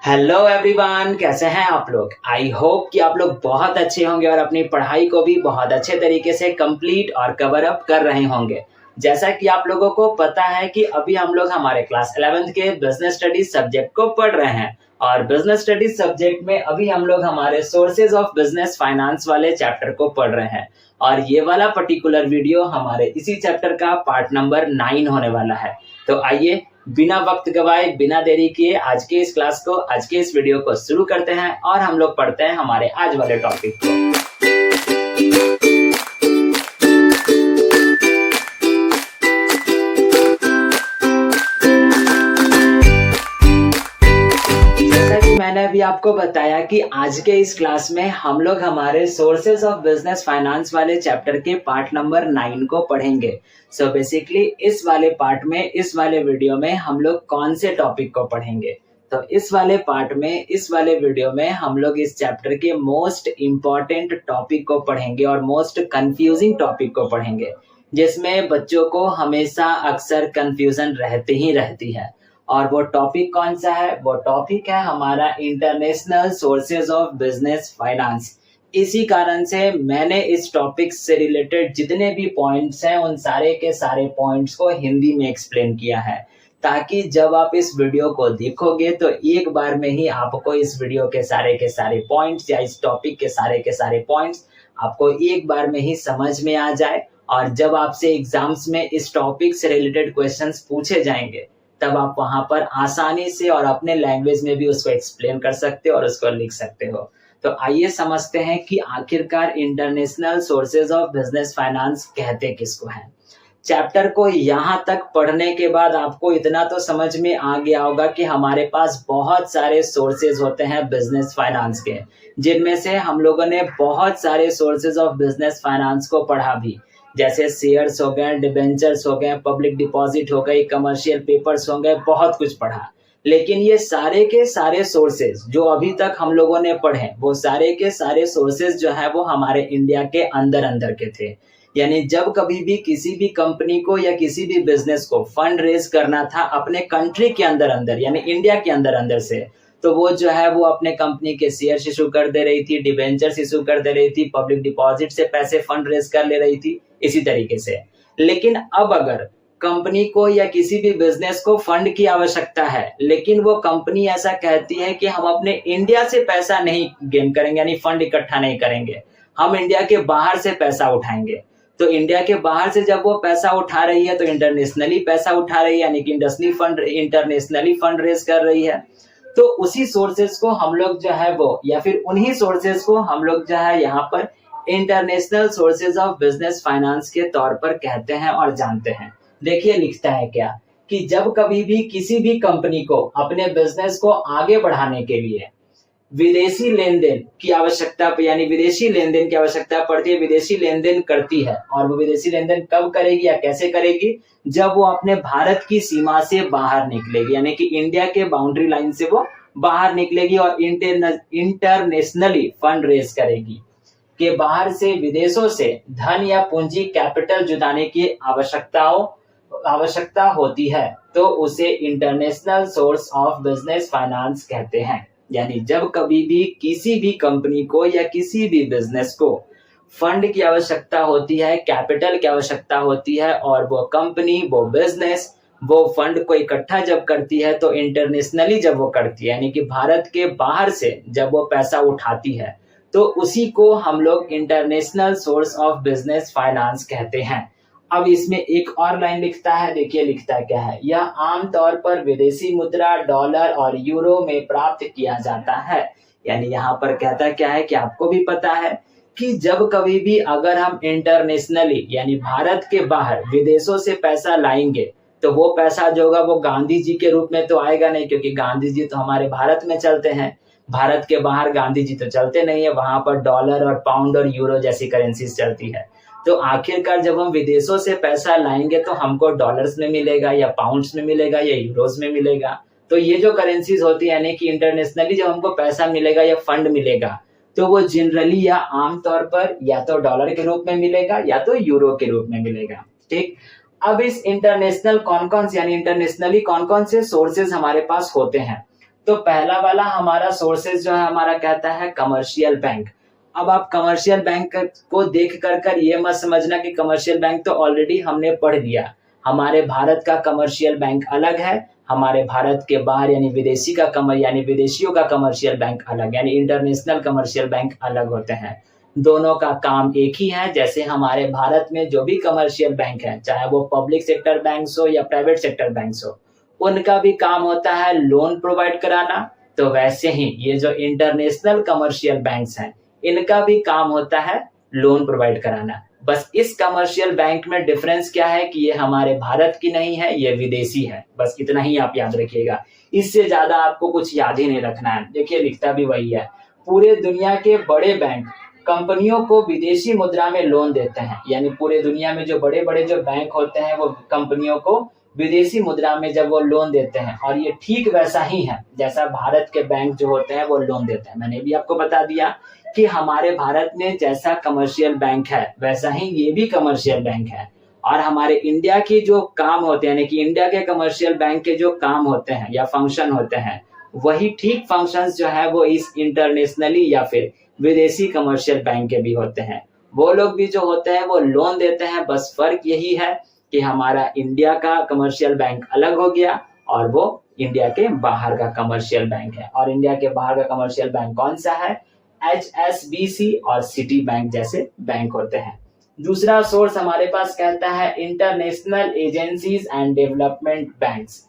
Hello everyone, कैसे हैं आप लोग। आई होप कि आप लोग बहुत अच्छे होंगे और अपनी पढ़ाई को भी बहुत अच्छे तरीके से कंप्लीट और कवर अप कर रहे होंगे। जैसा कि आप लोगों को पता है कि अभी हम लोग हमारे क्लास 11th के बिजनेस स्टडीज सब्जेक्ट को पढ़ रहे हैं और बिजनेस स्टडीज सब्जेक्ट में अभी हम लोग हमारे सोर्सेज ऑफ बिजनेस फाइनेंस वाले चैप्टर को पढ़ रहे हैं और ये वाला पर्टिकुलर वीडियो हमारे इसी चैप्टर का पार्ट नंबर 9 होने वाला है। तो आइए बिना वक्त गवाए, बिना देरी किए आज के इस क्लास को, आज के इस वीडियो को शुरू करते हैं और हम लोग पढ़ते हैं हमारे आज वाले टॉपिक को। जैसा कि मैंने अभी आपको बताया कि आज के इस क्लास में हम लोग हमारे सोर्सेज ऑफ बिजनेस फाइनेंस वाले चैप्टर के पार्ट नंबर 9 को पढ़ेंगे। सो बेसिकली इस वाले पार्ट में, इस वाले वीडियो में हम लोग कौन से टॉपिक को पढ़ेंगे, तो इस वाले पार्ट में, इस वाले वीडियो में हम लोग इस चैप्टर के मोस्ट इम्पॉर्टेंट टॉपिक को पढ़ेंगे और मोस्ट कंफ्यूजिंग टॉपिक को पढ़ेंगे, जिसमें बच्चों को हमेशा अक्सर कंफ्यूजन रहती ही रहती है। और वो टॉपिक कौन सा है? वो टॉपिक है हमारा international sources of business finance. इसी कारण से मैंने इस टॉपिक से रिलेटेड जितने भी पॉइंट्स हैं उन सारे के सारे पॉइंट्स को हिंदी में एक्सप्लेन किया है, ताकि जब आप इस वीडियो को देखोगे तो एक बार में ही आपको इस वीडियो के सारे पॉइंट्स या इस टॉपिक के सारे पॉइंट्स आपको एक बार में ही समझ में आ जाए। और जब आपसे एग्जाम्स में इस टॉपिक से रिलेटेड क्वेश्चंस पूछे जाएंगे तब आप वहां पर आसानी से और अपने लैंग्वेज में भी उसको एक्सप्लेन कर सकते हो और उसको लिख सकते हो। तो आइए समझते हैं कि आखिरकार international sources of business finance कहते किसको हैं। चैप्टर को यहाँ तक पढ़ने के बाद आपको इतना तो समझ में आ गया होगा कि हमारे पास बहुत सारे सोर्सेज होते हैं बिजनेस फाइनेंस के, जिनमें से हम लोगों ने बहुत सारे सोर्सेज ऑफ बिजनेस फाइनेंस को पढ़ा भी, जैसे शेयर्स हो गए, डिबेंचर्स हो गए, पब्लिक डिपॉजिट हो गई, कमर्शियल पेपर्स हो गए, बहुत कुछ पढ़ा। लेकिन ये सारे के सारे सोर्सेज जो अभी तक हम लोगों ने पढ़े, वो सारे के सारे सोर्सेज जो है वो हमारे इंडिया के अंदर अंदर के थे। यानी जब कभी भी किसी भी कंपनी को या किसी भी बिजनेस को फंड रेज करना था अपने कंट्री के अंदर अंदर, यानी इंडिया के अंदर अंदर से, तो वो जो है वो अपने कंपनी के शेयर इशू कर दे रही थी, डिबेंचर्स इशू कर दे रही थी, पब्लिक डिपॉजिट से पैसे फंड रेज कर ले रही थी, इसी तरीके से। लेकिन अब अगर कंपनी को या किसी भी बिजनेस को फंड की आवश्यकता है, लेकिन वो कंपनी ऐसा कहती है कि हम अपने इंडिया से पैसा नहीं गेन करेंगे, यानी फंड इकट्ठा नहीं करेंगे, हम इंडिया के बाहर से पैसा उठाएंगे, तो इंडिया के बाहर से जब वो पैसा उठा रही है तो इंटरनेशनली पैसा उठा रही है, यानी कि इंटरनेशनली फंड रेज कर रही है। तो उसी सोर्सेज को हम लोग जो है वो, या फिर उन्हीं सोर्सेज को हम लोग जो है यहाँ पर international sources of business finance के तौर पर कहते हैं और जानते हैं। देखिए लिखता है क्या कि जब कभी भी किसी भी कंपनी को अपने बिजनेस को आगे बढ़ाने के लिए विदेशी लेन देन की आवश्यकता, यानी विदेशी लेन देन की आवश्यकता पड़ती है, विदेशी लेन देन करती है, और वो विदेशी लेन देन कब करेगी या कैसे करेगी? जब वो अपने भारत की सीमा से बाहर निकलेगी, यानी कि इंडिया के बाउंड्री लाइन से वो बाहर निकलेगी और इंटरनेशनली फंड रेज करेगी, के बाहर से, विदेशों से धन या पूंजी कैपिटल जुटाने की आवश्यकता होती है, तो उसे international source of business finance कहते हैं। यानी जब कभी भी किसी भी कंपनी को या किसी भी बिजनेस को फंड की आवश्यकता होती है, कैपिटल की आवश्यकता होती है, और वो कंपनी, वो बिजनेस वो फंड को इकट्ठा जब करती है तो इंटरनेशनली जब वो करती है, यानी कि भारत के बाहर से जब वो पैसा उठाती है, तो उसी को हम लोग international source of business finance कहते हैं। अब इसमें एक और लाइन लिखता है, देखिए लिखता क्या है, यह आमतौर पर विदेशी मुद्रा डॉलर और यूरो में प्राप्त किया जाता है। यानी यहाँ पर कहता क्या है कि आपको भी पता है कि जब कभी भी अगर हम इंटरनेशनली, यानी भारत के बाहर विदेशों से पैसा लाएंगे, तो वो पैसा जो होगा वो गांधी जी के रूप में तो आएगा नहीं, क्योंकि गांधी जी तो हमारे भारत में चलते हैं, भारत के बाहर गांधी जी तो चलते नहीं है, वहां पर डॉलर और पाउंड और यूरो जैसी करेंसीज चलती है। तो आखिरकार जब हम विदेशों से पैसा लाएंगे तो हमको डॉलर्स में मिलेगा या पाउंड्स में मिलेगा या यूरोज में मिलेगा। तो ये जो करेंसीज होती है, यानी कि इंटरनेशनली जब हमको पैसा मिलेगा या फंड मिलेगा, तो वो जनरली या आमतौर पर या तो डॉलर के रूप में मिलेगा या तो यूरो के रूप में मिलेगा। ठीक, अब इस इंटरनेशनल कौन कौन से, यानी इंटरनेशनली कौन कौन से सोर्सेज हमारे पास होते हैं, तो पहला वाला हमारा सोर्सेज जो है हमारा कहता है कमर्शियल बैंक। अब आप कमर्शियल बैंक को देख कर ये मत समझना कि कमर्शियल बैंक तो ऑलरेडी हमने पढ़ लिया। हमारे भारत का कमर्शियल बैंक अलग है, हमारे भारत के बाहर यानी विदेशियों का कमर्शियल बैंक अलग, यानी इंटरनेशनल कमर्शियल बैंक अलग होते हैं। दोनों का काम एक ही है। जैसे हमारे भारत में जो भी कमर्शियल बैंक है, चाहे वो पब्लिक सेक्टर बैंक हो या प्राइवेट सेक्टर बैंक हो, उनका भी काम होता है लोन प्रोवाइड कराना। तो वैसे ही ये जो इंटरनेशनल कमर्शियल बैंक्स हैं, इनका भी काम होता है लोन प्रोवाइड कराना। बस इस कमर्शियल बैंक में डिफरेंस क्या है कि ये हमारे भारत की नहीं है, ये विदेशी है। बस इतना ही आप याद रखिएगा, इससे ज्यादा आपको कुछ याद ही नहीं रखना है। देखिए लिखता भी वही है, पूरे दुनिया के बड़े बैंक कंपनियों को विदेशी मुद्रा में लोन देते हैं। यानी पूरे दुनिया में जो बड़े बड़े जो बैंक होते हैं वो कंपनियों को विदेशी मुद्रा में जब वो लोन देते हैं, और ये ठीक वैसा ही है जैसा भारत के बैंक जो होते हैं वो लोन देते हैं। मैंने भी आपको बता दिया कि हमारे भारत में जैसा कमर्शियल बैंक है वैसा ही ये भी कमर्शियल बैंक है। और हमारे इंडिया की जो काम होते हैं, यानी कि इंडिया के कमर्शियल बैंक के जो काम होते हैं या फंक्शन होते हैं, वही ठीक फंक्शंस जो है वो इस इंटरनेशनली या फिर विदेशी कमर्शियल बैंक के भी होते हैं। वो लोग भी जो होते हैं वो लोन देते हैं। बस फर्क यही है कि हमारा इंडिया का कमर्शियल बैंक अलग हो गया और वो इंडिया के बाहर का कमर्शियल बैंक है। और इंडिया के बाहर का कमर्शियल बैंक कौन सा है? HSBC और सिटी बैंक जैसे बैंक होते हैं। दूसरा सोर्स हमारे पास कहता है international agencies and development banks.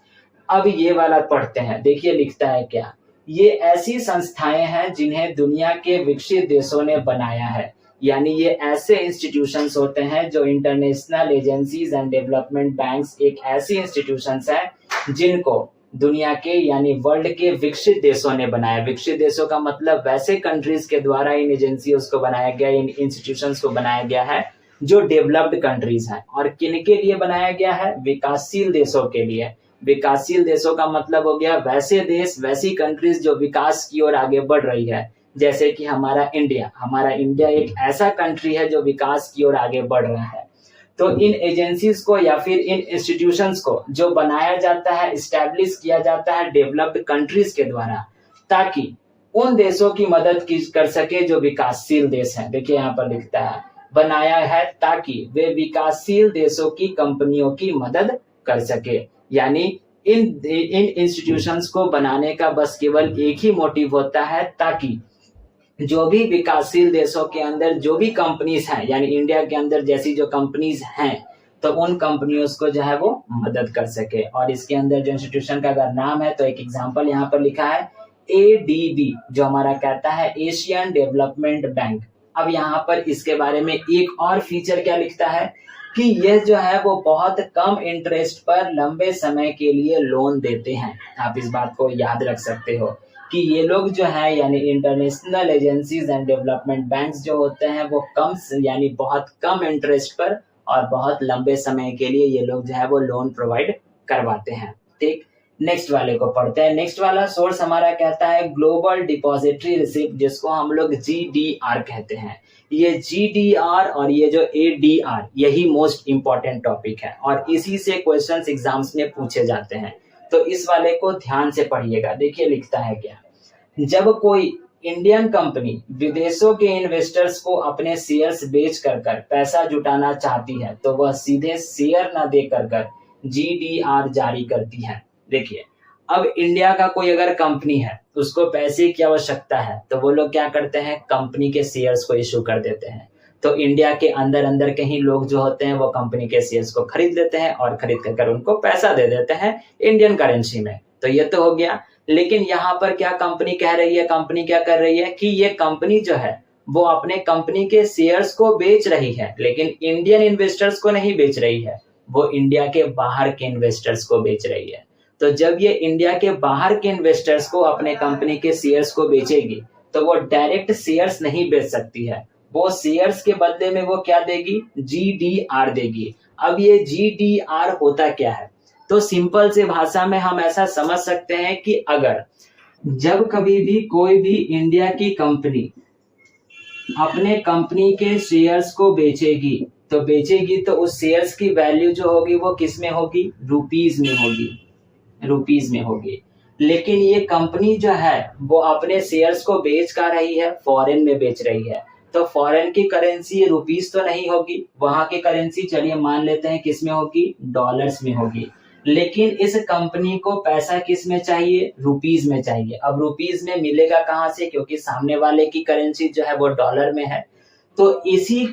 अब ये वाला पढ़ते हैं, देखिए लिखता है क्या, ये ऐसी संस्थाएं हैं जिन्हें दुनिया के विकसित देशों ने बनाया है। यानी ये ऐसे इंस्टीट्यूशंस होते हैं जो international agencies and development banks एक ऐसी इंस्टीट्यूशंस हैं जिनको दुनिया के यानी वर्ल्ड के विकसित देशों ने बनाया। विकसित देशों का मतलब वैसे कंट्रीज के द्वारा इन एजेंसियों को बनाया गया, इन इंस्टीट्यूशंस को बनाया गया है जो डेवलप्ड कंट्रीज हैं। और किन के लिए बनाया गया है? विकासशील देशों के लिए। विकासशील देशों का मतलब हो गया वैसे देश, वैसी कंट्रीज जो विकास की ओर आगे बढ़ रही है। जैसे कि हमारा इंडिया एक ऐसा कंट्री है जो विकास की ओर आगे बढ़ रहा है। तो इन एजेंसीज को या फिर इन इंस्टीट्यूशंस को जो बनाया जाता है, इस्टेब्लिश किया जाता है डेवलप्ड कंट्रीज के द्वारा, ताकि उन देशों की मदद कर सके जो विकासशील देश हैं। देखिए यहाँ पर लिखता है, बनाया है ताकि वे विकासशील देशों की कंपनियों की मदद कर सके। यानी इन इंस्टीट्यूशंस को बनाने का बस केवल एक ही मोटिव होता है, ताकि जो भी विकासशील देशों के अंदर जो भी कंपनीज हैं, यानी इंडिया के अंदर जैसी जो कंपनीज हैं, तो उन कंपनियों को जो है वो मदद कर सके। और इसके अंदर जो इंस्टीट्यूशन का अगर नाम है तो एक एग्जांपल यहाँ पर लिखा है ADB, जो हमारा कहता है एशियन डेवलपमेंट बैंक। अब यहाँ पर इसके बारे में एक और फीचर क्या लिखता है कि यह जो है वो बहुत कम इंटरेस्ट पर लंबे समय के लिए लोन देते हैं। आप इस बात को याद रख सकते हो कि ये लोग जो है यानी international agencies and development banks जो होते हैं वो यानी बहुत कम इंटरेस्ट पर और बहुत लंबे समय के लिए ये लोग जो है वो लोन प्रोवाइड करवाते हैं। ठीक, नेक्स्ट वाले को पढ़ते हैं। नेक्स्ट वाला सोर्स हमारा कहता है ग्लोबल डिपॉजिटरी रिसिप्ट, जिसको हम लोग GDR कहते हैं। ये GDR और ये जो ADR, यही मोस्ट इंपॉर्टेंट टॉपिक है और इसी से क्वेश्चंस एग्जाम्स में पूछे जाते हैं। तो इस वाले को ध्यान से पढ़िएगा। देखिए लिखता है क्या, जब कोई इंडियन कंपनी विदेशों के इन्वेस्टर्स को अपने शेयर्स बेच कर पैसा जुटाना चाहती है तो वह सीधे शेयर न दे कर GDR जारी करती है। देखिए, अब इंडिया का कोई अगर कंपनी है, उसको पैसे की आवश्यकता है, तो वो लोग क्या करते हैं, कंपनी के शेयर्स को इशू कर देते हैं। तो इंडिया के अंदर के ही लोग जो होते हैं वो कंपनी के शेयर्स को खरीद लेते हैं और खरीद कर उनको पैसा दे देते हैं इंडियन करेंसी में। तो ये तो हो गया। लेकिन यहाँ पर क्या कंपनी कह रही है, कंपनी क्या कर रही है कि ये कंपनी जो है वो अपने कंपनी के शेयर्स को बेच रही है, लेकिन इंडियन इन्वेस्टर्स को नहीं बेच रही है, वो इंडिया के बाहर के इन्वेस्टर्स को बेच रही है। तो जब ये इंडिया के बाहर के इन्वेस्टर्स को अपने कंपनी के शेयर्स को बेचेगी तो वो डायरेक्ट शेयर्स नहीं बेच सकती है, वो शेयर्स के बदले में वो क्या देगी, GDR देगी। अब ये GDR होता क्या है, तो सिंपल से भाषा में हम ऐसा समझ सकते हैं कि अगर जब कभी भी कोई भी इंडिया की कंपनी अपने कंपनी के शेयर्स को बेचेगी तो उस शेयर्स की वैल्यू जो होगी वो किस में होगी, रुपीज में होगी। लेकिन ये कंपनी जो है वो अपने शेयर्स को बेच का रही है, फॉरेन में बेच रही है। तो फॉरेन की करेंसी रुपीस तो नहीं होगी, वहां की करेंसी चलिए मान लेते हैं किस में होगी, डॉलर्स में होगी। लेकिन इस कंपनी को पैसा किस में चाहिए, रुपीस में चाहिए। अब रुपीस में मिलेगा कहाँ से, क्योंकि सामने वाले की करेंसी जो है वो डॉलर में है। तो इसी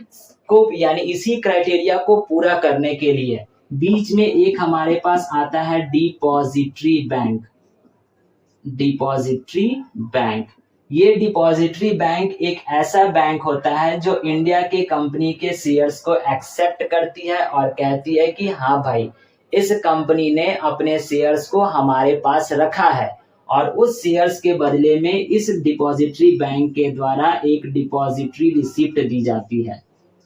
को यानी इसी क्राइटेरिया को पूरा करने के लिए बीच में एक हमारे पास आता है डिपॉजिटरी बैंक। डिपॉजिटरी बैंक, ये डिपॉजिटरी बैंक एक ऐसा बैंक होता है जो इंडिया के कंपनी के शेयर्स को एक्सेप्ट करती है और कहती है कि हाँ भाई, इस कंपनी ने अपने शेयर्स को हमारे पास रखा है और उस शेयर्स के बदले में इस डिपॉजिटरी बैंक के द्वारा एक डिपॉजिटरी रिसिप्ट दी जाती है।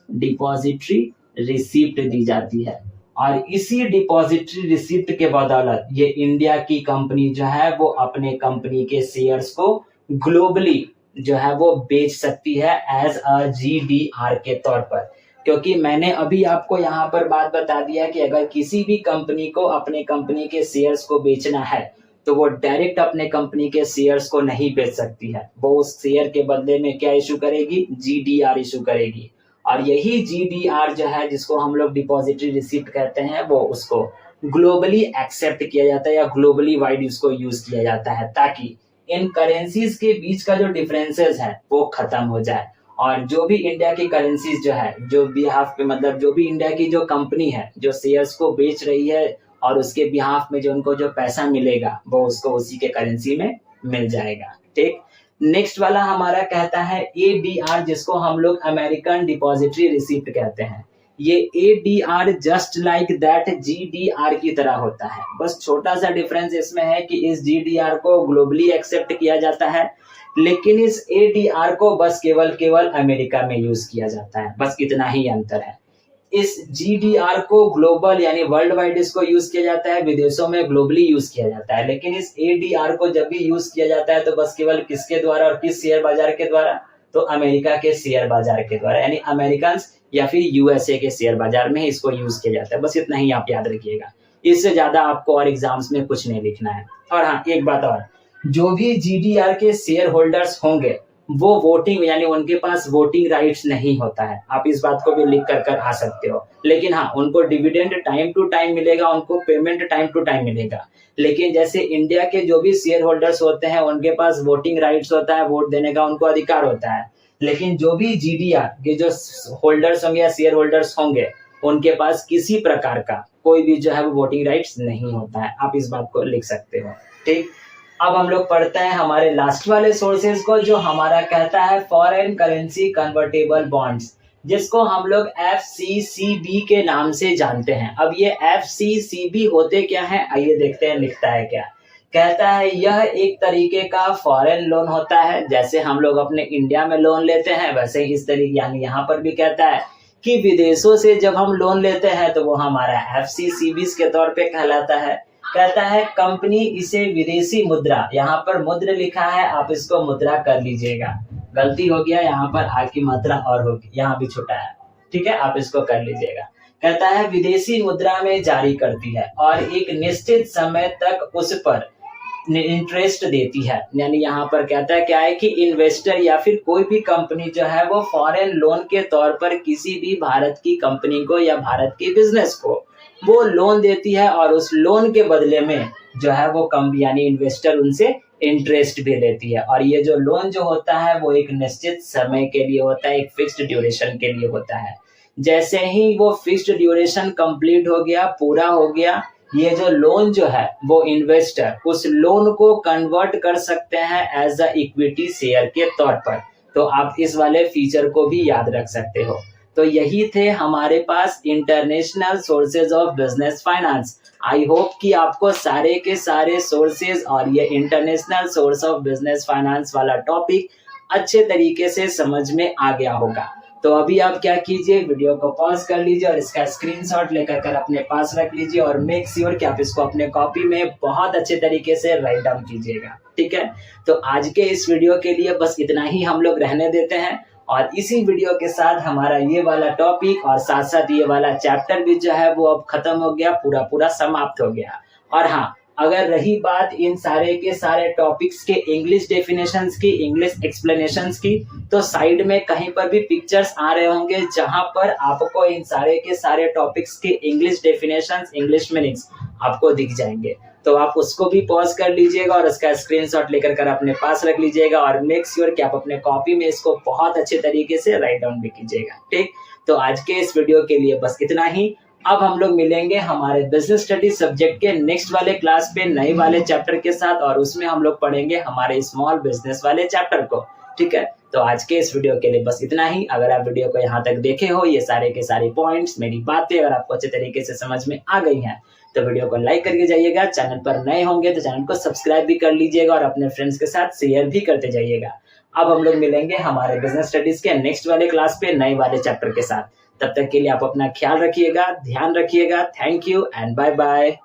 डिपॉजिटरी रिसिप्ट दी जाती है और इसी डिपॉजिटरी रिसिप्ट के बदौलत ये इंडिया की कंपनी जो है वो अपने कंपनी के शेयर्स को ग्लोबली जो है वो बेच सकती है एज अ जीडीआर के तौर पर। क्योंकि मैंने अभी आपको यहाँ पर बात बता दिया कि अगर किसी भी कंपनी को अपने कंपनी के शेयर्स को बेचना है तो वो डायरेक्ट अपने कंपनी के शेयर्स को नहीं बेच सकती है, वो उस शेयर के बदले में क्या इशू करेगी, जीडीआर इशू करेगी। और यही जीडीआर जो है जिसको हम लोग डिपॉजिटरी रिसिप्ट कहते हैं, वो उसको ग्लोबली एक्सेप्ट किया जाता है या ग्लोबली वाइड उसको यूज किया जाता है ताकि इन करेंसीज के बीच का जो डिफरेंसेस है वो खत्म हो जाए और जो भी इंडिया की करेंसीज जो है, जो बिहाफ पे मतलब जो भी इंडिया की जो कंपनी है जो शेयर्स को बेच रही है और उसके बिहाफ में जो उनको जो पैसा मिलेगा वो उसको उसी के करेंसी में मिल जाएगा। ठीक, नेक्स्ट वाला हमारा कहता है एडीआर, जिसको हम लोग अमेरिकन डिपॉजिटरी रिसिप्ट कहते हैं। ये ADR just like that GDR की तरह होता है, बस छोटा सा डिफरेंस इसमें है कि इस जीडीआर को ग्लोबली एक्सेप्ट किया जाता है लेकिन इस एडीआर को बस केवल अमेरिका में यूज किया जाता है, बस इतना ही अंतर है। इस जीडीआर को ग्लोबल यानी वर्ल्ड वाइड इसको यूज किया जाता है, विदेशों में ग्लोबली यूज किया जाता है। लेकिन इस एडीआर को जब भी यूज किया जाता है तो बस केवल किसके द्वारा और किस शेयर बाजार के द्वारा, तो अमेरिका के शेयर बाजार के द्वारा, यानी अमेरिकन या फिर यूएसए के शेयर बाजार में इसको यूज किया जाता है। बस इतना ही आप याद रखिएगा, इससे ज्यादा आपको और एग्जाम्स में कुछ नहीं लिखना है। और हाँ, एक बात और, जो भी जीडीआर के शेयर होल्डर्स होंगे वो वोटिंग यानी उनके पास वोटिंग राइट्स नहीं होता है, आप इस बात को भी लिख कर आ सकते हो। लेकिन हाँ, उनको डिविडेंड टाइम टू टाइम मिलेगा, उनको पेमेंट टाइम टू टाइम मिलेगा। लेकिन जैसे इंडिया के जो भी शेयर होल्डर्स होते हैं उनके पास वोटिंग राइट्स होता है, वोट देने का उनको अधिकार होता है। लेकिन जो भी जीडीआर के जो होल्डर्स होंगे या शेयर होल्डर्स होंगे उनके पास किसी प्रकार का कोई भी जो है वो वोटिंग राइट्स नहीं होता है, आप इस बात को लिख सकते हो। ठीक, अब हम लोग पढ़ते हैं हमारे लास्ट वाले सोर्सेज को, जो हमारा कहता है फॉरेन करेंसी कन्वर्टेबल बॉन्ड्स, जिसको हम लोग FCCB के नाम से जानते हैं। अब ये FCCB होते क्या है, आइए देखते हैं लिखता है क्या। कहता है यह एक तरीके का फॉरेन लोन होता है, जैसे हम लोग अपने इंडिया में लोन लेते हैं वैसे ही इस तरीके, यानी यहाँ पर भी कहता है कि विदेशों से जब हम लोन लेते हैं तो वो हमारा FCCB के तौर पे कहलाता है। कहता है कंपनी इसे विदेशी मुद्रा, यहाँ पर मुद्रा लिखा है, आप इसको मुद्रा कर लीजिएगा, गलती हो गया, यहाँ पर आ की मात्रा और होगी, यहाँ भी छोटा है, ठीक है, आप इसको कर लीजिएगा। कहता है विदेशी मुद्रा में जारी करती है और एक निश्चित समय तक उस पर इंटरेस्ट देती है। यानी यहाँ पर कहता है क्या है कि इन्वेस्टर या फिर कोई भी कंपनी जो है वो फॉरेन लोन के तौर पर किसी भी भारत की कंपनी को या भारत की बिजनेस को वो लोन देती है और उस लोन के बदले में जो है वो कंपनी यानी इन्वेस्टर उनसे इंटरेस्ट भी लेती है। और ये जो लोन जो होता है वो एक निश्चित समय के लिए होता है, एक फिक्स्ड ड्यूरेशन के लिए होता है। जैसे ही वो फिक्स्ड ड्यूरेशन कंप्लीट हो गया, पूरा हो गया, ये जो लोन जो है वो इन्वेस्टर उस लोन को कन्वर्ट कर सकते हैं एज अ इक्विटी शेयर के तौर पर। तो आप इस वाले फीचर को भी याद रख सकते हो। तो यही थे हमारे पास international sources of business finance. I hope कि आपको सारे के सारे सोर्सेज और ये international source of business finance वाला टॉपिक अच्छे तरीके से समझ में आ गया होगा। तो अभी आप क्या कीजिए, वीडियो को पॉज कर लीजिए और इसका स्क्रीनशॉट लेकर कर अपने पास रख लीजिए और मेक श्योर कि आप इसको अपने कॉपी में बहुत अच्छे तरीके से राइट डाउन कीजिएगा। ठीक है, तो आज के इस वीडियो के लिए बस इतना ही हम लोग रहने देते हैं और इसी वीडियो के साथ हमारा ये वाला टॉपिक और साथ साथ ये वाला चैप्टर भी जो है वो अब खत्म हो गया, पूरा समाप्त हो गया। और हाँ, अगर रही बात इन सारे के सारे टॉपिक्स के इंग्लिश डेफिनेशंस की, इंग्लिश एक्सप्लेनेशंस की, तो साइड में कहीं पर भी पिक्चर्स आ रहे होंगे जहां पर आपको इन सारे के सारे टॉपिक्स के इंग्लिश डेफिनेशंस, इंग्लिश मीनिंग्स आपको दिख जाएंगे। तो आप उसको भी पॉज कर लीजिएगा और उसका स्क्रीनशॉट लेकर कर अपने पास रख लीजिएगा और मेक श्योर कि आप अपने कॉपी में इसको बहुत अच्छे तरीके से राइट डाउन भी कीजिएगा। ठीक, तो आज के इस वीडियो के लिए बस इतना ही। अब हम लोग मिलेंगे हमारे बिजनेस स्टडी सब्जेक्ट के नेक्स्ट वाले क्लास पे नए वाले चैप्टर के साथ, और उसमें हम लोग पढ़ेंगे हमारे स्मॉल बिजनेस वाले चैप्टर को। ठीक है, तो आज के इस वीडियो के लिए बस इतना ही। अगर आप वीडियो को यहाँ तक देखे हो, ये सारे के सारे पॉइंट्स, मेरी बातें अगर आपको अच्छे तरीके से समझ में आ गई हैं, तो वीडियो को लाइक करके जाइएगा। चैनल पर नए होंगे तो चैनल को सब्सक्राइब भी कर लीजिएगा और अपने फ्रेंड्स के साथ शेयर भी करते जाइएगा। अब हम लोग मिलेंगे हमारे बिजनेस स्टडीज के नेक्स्ट वाले क्लास पे नए वाले चैप्टर के साथ। तब तक के लिए आप अपना ख्याल रखिएगा, ध्यान रखिएगा। Thank you and bye bye.